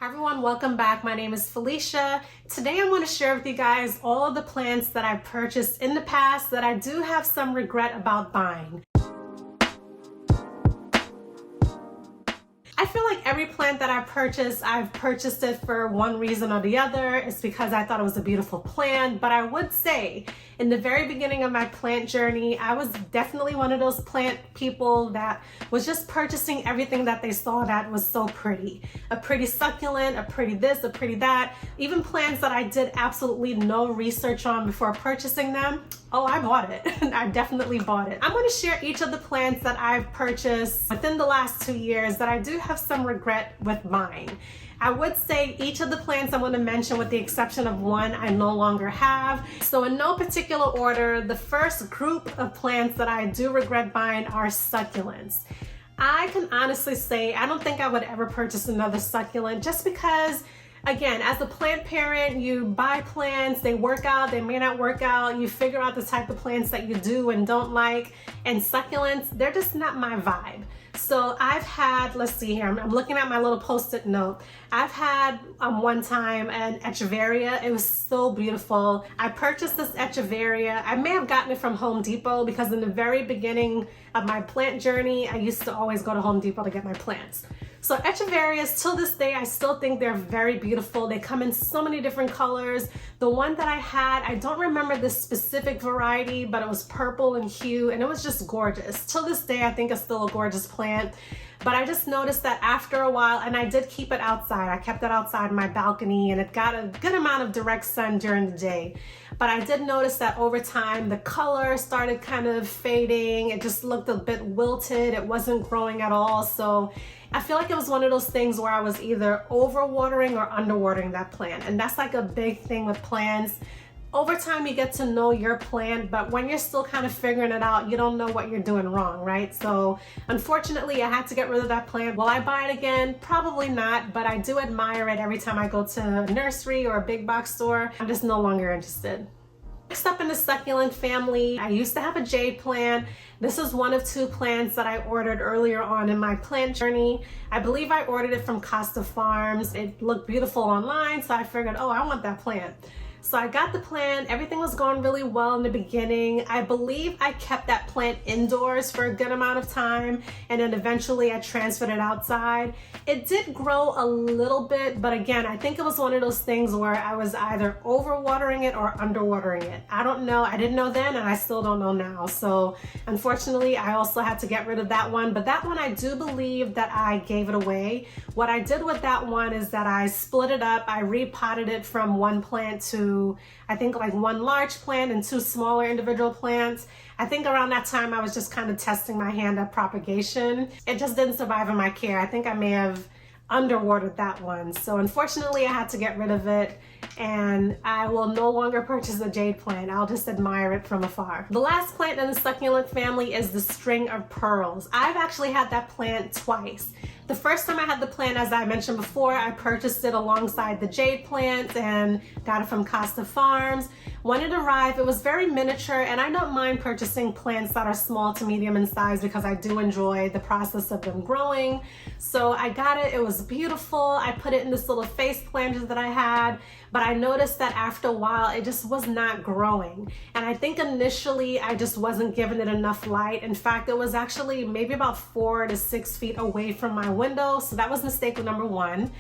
Hi everyone, welcome back. My name is Felicia. Today I'm going to share with you guys all of the plants that I've purchased in the past that I do have some regret about buying. I feel like every plant that I've purchased it for one reason or the other. It's because I thought it was a beautiful plant, but I would say in the very beginning of my plant journey, I was definitely one of those plant people that was just purchasing everything that they saw that was so pretty. A pretty succulent, a pretty this, a pretty that. Even plants that I did absolutely no research on before purchasing them. Oh, I bought it. I definitely bought it. I'm going to share each of the plants that I've purchased within the last 2 years that I do have some regret with buying. I would say each of the plants I'm going to mention, with the exception of one, I no longer have. So in no particular order, the first group of plants that I do regret buying are succulents. I can honestly say I don't think I would ever purchase another succulent, just because, again, as a plant parent, you buy plants, they work out, they may not work out, you figure out the type of plants that you do and don't like, and succulents, they're just not my vibe. So I've had, let's see here, I'm looking at my little post-it note. I've had one time an Echeveria. It was so beautiful. I purchased this Echeveria. I may have gotten it from Home Depot because in the very beginning of my plant journey, I used to always go to Home Depot to get my plants. So Echeverias, till this day, I still think they're very beautiful. They come in so many different colors. The one that I had, I don't remember the specific variety, but it was purple in hue and it was just gorgeous. Till this day, I think it's still a gorgeous plant. But I just noticed that after a while, and I did keep it outside. I kept it outside my balcony and it got a good amount of direct sun during the day. But I did notice that over time, the color started kind of fading. It just looked a bit wilted. It wasn't growing at all. So I feel like it was one of those things where I was either overwatering or underwatering that plant. And that's like a big thing with plants. Over time, you get to know your plant, but when you're still kind of figuring it out, you don't know what you're doing wrong, right? So unfortunately, I had to get rid of that plant. Will I buy it again? Probably not, but I do admire it every time I go to a nursery or a big box store. I'm just no longer interested. Next up in the succulent family, I used to have a Jade Plan. This is one of 2 plants that I ordered earlier on in my plant journey. I believe I ordered it from Costa Farms. It looked beautiful online, so I figured, oh, I want that plant. So I got the plant, everything was going really well in the beginning. I believe I kept that plant indoors for a good amount of time, and then eventually I transferred it outside. It did grow a little bit, but again, I think it was one of those things where I was either overwatering it or underwatering it. I don't know, I didn't know then and I still don't know now. So unfortunately, I also had to get rid of that one, but that one I do believe that I gave it away. What I did with that one is that I split it up, I repotted it from one plant to I think like 1 large plant and 2 smaller individual plants. I think around that time I was just kind of testing my hand at propagation. It just didn't survive in my care. I think I may have underwatered that one. So unfortunately I had to get rid of it, and I will no longer purchase a Jade plant. I'll just admire it from afar. The last plant in the succulent family is the string of pearls. I've actually had that plant twice. The first time I had the plant, as I mentioned before, I purchased it alongside the Jade plant and got it from Costa Farms. When it arrived, it was very miniature, and I don't mind purchasing plants that are small to medium in size because I do enjoy the process of them growing. So I got it, it was beautiful. I put it in this little face planter that I had, but I noticed that after a while, it just was not growing. And I think initially I just wasn't giving it enough light. In fact, it was actually maybe about 4 to 6 feet away from my window. So that was mistake number 1.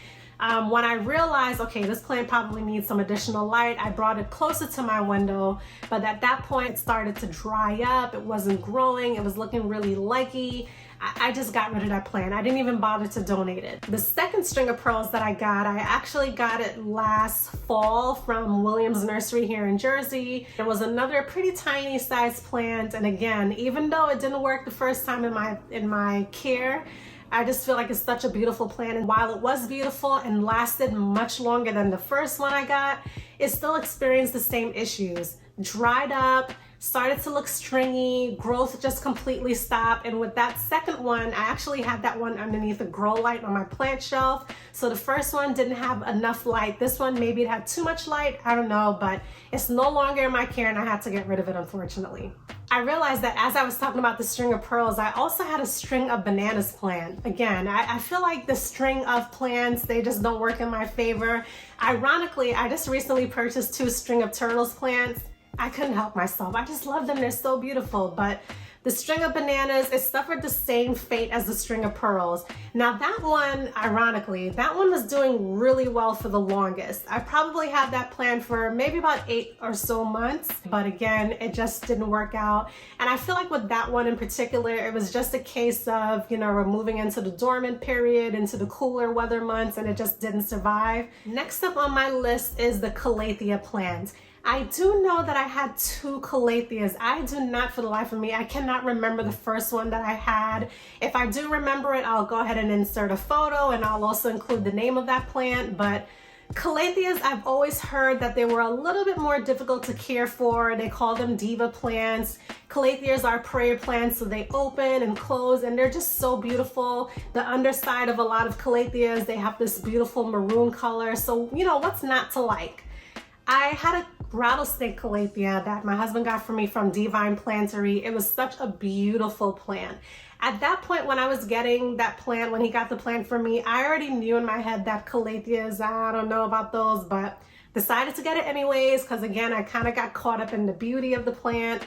When I realized, okay, this plant probably needs some additional light, I brought it closer to my window, but at that point it started to dry up. It wasn't growing. It was looking really leggy. I just got rid of that plant. I didn't even bother to donate it. The second string of pearls that I actually got it last fall from Williams Nursery here in Jersey. It was another pretty tiny sized plant, and again, even though it didn't work the first time in my care, I just feel like it's such a beautiful plant, and while it was beautiful and lasted much longer than the first one I got, it still experienced the same issues. Dried up, started to look stringy, growth just completely stopped. And with that second one, I actually had that one underneath a grow light on my plant shelf. So the first one didn't have enough light. This one, maybe it had too much light, I don't know, but it's no longer in my care and I had to get rid of it, unfortunately. I realized that as I was talking about the string of pearls, I also had a string of bananas plant. Again, I feel like the string of plants, they just don't work in my favor. Ironically, I just recently purchased 2 string of turtles plants. I couldn't help myself. I just love them. They're so beautiful. But the string of bananas, it suffered the same fate as the string of pearls. Now that one, ironically, that one was doing really well for the longest. I probably had that plant for maybe about 8 or so months, but again, it just didn't work out. And I feel like with that one in particular, it was just a case of, you know, we're moving into the dormant period, into the cooler weather months, and it just didn't survive. Next up on my list is the Calathea plant. I do know that I had 2 Calatheas. I do not, for the life of me, I cannot remember the first one that I had. If I do remember it, I'll go ahead and insert a photo, and I'll also include the name of that plant. But Calatheas, I've always heard that they were a little bit more difficult to care for. They call them diva plants. Calatheas are prayer plants, so they open and close, and they're just so beautiful. The underside of a lot of Calatheas, they have this beautiful maroon color. So, you know, what's not to like? I had a Rattlesnake Calathea that my husband got for me from Divine Plantery. It was such a beautiful plant. At that point, when I was getting that plant, when he got the plant for me, I already knew in my head that Calatheas, I don't know about those, but decided to get it anyways, because again, I kind of got caught up in the beauty of the plant.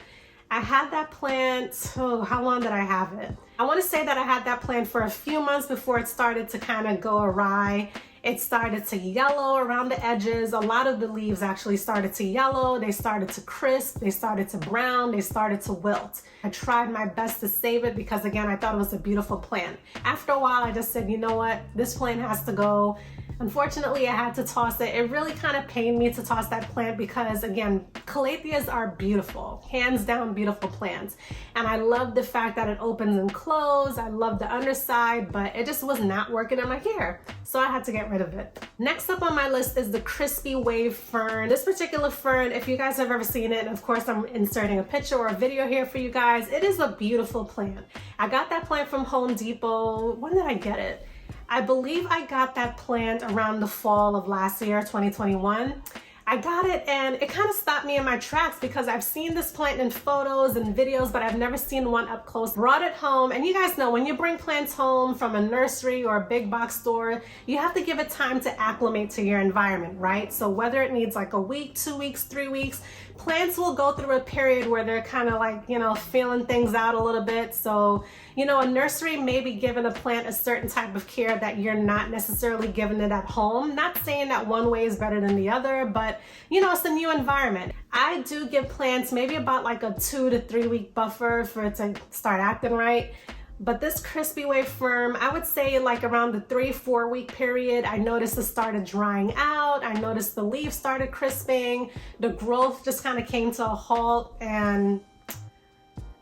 I had that plant, oh, how long did I have it? I want to say that I had that plant for a few months before it started to kind of go awry. It started to yellow around the edges. A lot of the leaves actually started to yellow. They started to crisp. They started to brown. They started to wilt. I tried my best to save it because, again, I thought it was a beautiful plant. After a while, I just said, you know what? This plant has to go. Unfortunately, I had to toss it. It really kind of pained me to toss that plant because, again, Calatheas are beautiful, hands down beautiful plants. And I love the fact that it opens and closes. I love the underside, but it just was not working in my hair. So I had to get rid of it. Next up on my list is the Crispy Wave Fern. This particular fern, if you guys have ever seen it, and of course I'm inserting a picture or a video here for you guys, it is a beautiful plant. I got that plant from Home Depot. When did I get it? I believe I got that plant around the fall of last year, 2021. I got it and it kind of stopped me in my tracks because I've seen this plant in photos and videos, but I've never seen one up close. Brought it home, and you guys know when you bring plants home from a nursery or a big box store, you have to give it time to acclimate to your environment, right? So whether it needs like a week, 2 weeks, 3 weeks, plants will go through a period where they're kind of like, you know, feeling things out a little bit. So, you know, a nursery may be giving a plant a certain type of care that you're not necessarily giving it at home. Not saying that one way is better than the other, but you know, it's a new environment. I do give plants maybe about like a 2 to 3 week buffer for it to start acting right. But this Crispy Wave Fern, I would say like around the 3-4 week period, I noticed it started drying out. I noticed the leaves started crisping. The growth just kind of came to a halt, and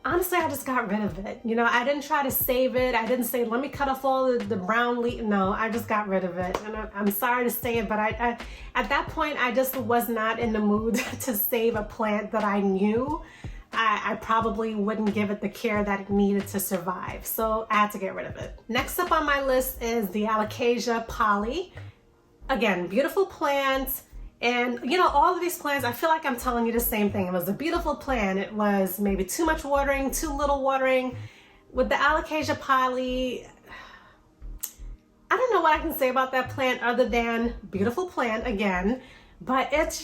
honestly, I just got rid of it. You know, I didn't try to save it. I didn't say, let me cut off all the brown leaf. No, I just got rid of it. And I'm sorry to say it, but I at that point, I just was not in the mood to save a plant that I knew I probably wouldn't give it the care that it needed to survive. So I had to get rid of it. Next up on my list is the Alocasia Poly. Again, beautiful plant. And you know, all of these plants, I feel like I'm telling you the same thing. It was a beautiful plant. It was maybe too much watering, too little watering. With the Alocasia Poly, I don't know what I can say about that plant other than beautiful plant again. But it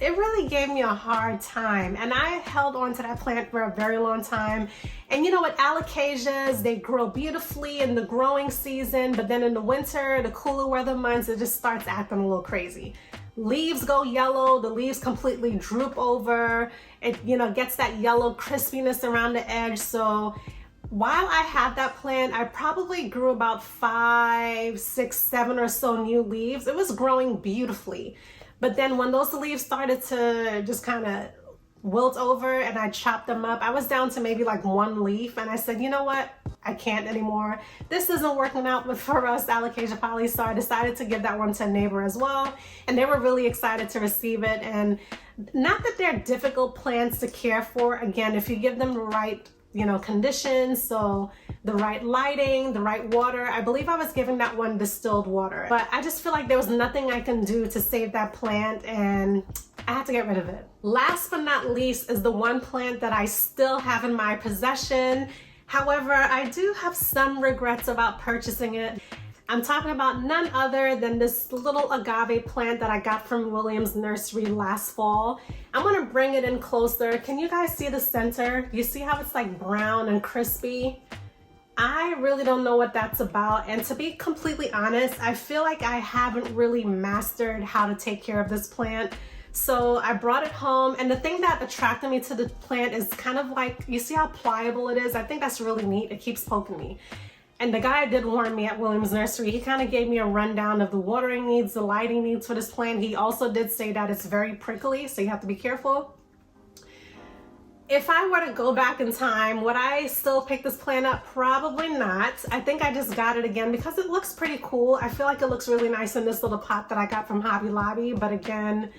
really gave me a hard time. And I held on to that plant for a very long time. And you know what, alocasias, they grow beautifully in the growing season, but then in the winter, the cooler weather months, it just starts acting a little crazy. Leaves go yellow, the leaves completely droop over. It, you know, gets that yellow crispiness around the edge. So while I had that plant, I probably grew about 5, 6, 7 or so new leaves. It was growing beautifully. But then when those leaves started to just kind of wilt over and I chopped them up, I was down to maybe like 1 leaf, and I said, you know what? I can't anymore. This isn't working out for us, Alocasia Polystar. So I decided to give that one to a neighbor as well, and they were really excited to receive it. And not that they're difficult plants to care for. Again, if you give them the right, you know, conditions, so the right lighting, the right water. I believe I was giving that one distilled water, but I just feel like there was nothing I can do to save that plant, and I had to get rid of it. Last but not least is the one plant that I still have in my possession. However, I do have some regrets about purchasing it. I'm talking about none other than this little agave plant that I got from Williams Nursery last fall. I'm gonna bring it in closer. Can you guys see the center? You see how it's like brown and crispy? I really don't know what that's about, and to be completely honest, I feel like I haven't really mastered how to take care of this plant. So I brought it home, and the thing that attracted me to the plant is kind of like, you see how pliable it is? I think that's really neat. It keeps poking me. And the guy did warn me at Williams Nursery. He kind of gave me a rundown of the watering needs, the lighting needs for this plant. He also did say that it's very prickly, so you have to be careful. If I were to go back in time, would I still pick this plant up? Probably not. I think I just got it again because it looks pretty cool. I feel like it looks really nice in this little pot that I got from Hobby Lobby, but again,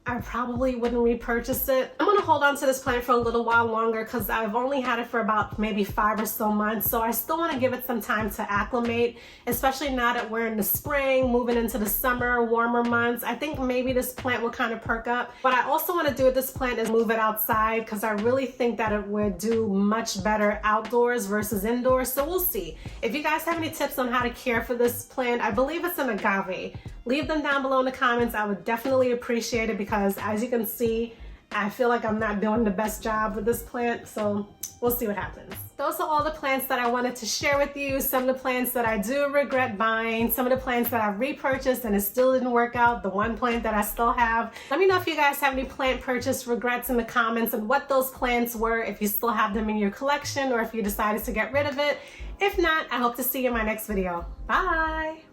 I probably wouldn't repurchase it. I'm gonna hold on to this plant for a little while longer because I've only had it for about maybe 5 or so months. So I still wanna give it some time to acclimate, especially now that we're in the spring, moving into the summer, warmer months. I think maybe this plant will kind of perk up. What I also wanna do with this plant is move it outside because I really think that it would do much better outdoors versus indoors. So we'll see. If you guys have any tips on how to care for this plant, I believe it's an agave. Leave them down below in the comments. I would definitely appreciate it because as you can see, I feel like I'm not doing the best job with this plant, so we'll see what happens. Those are all the plants that I wanted to share with you. Some of the plants that I do regret buying, some of the plants that I repurchased and it still didn't work out, the one plant that I still have. Let me know if you guys have any plant purchase regrets in the comments and what those plants were, if you still have them in your collection or if you decided to get rid of it. If not, I hope to see you in my next video. Bye!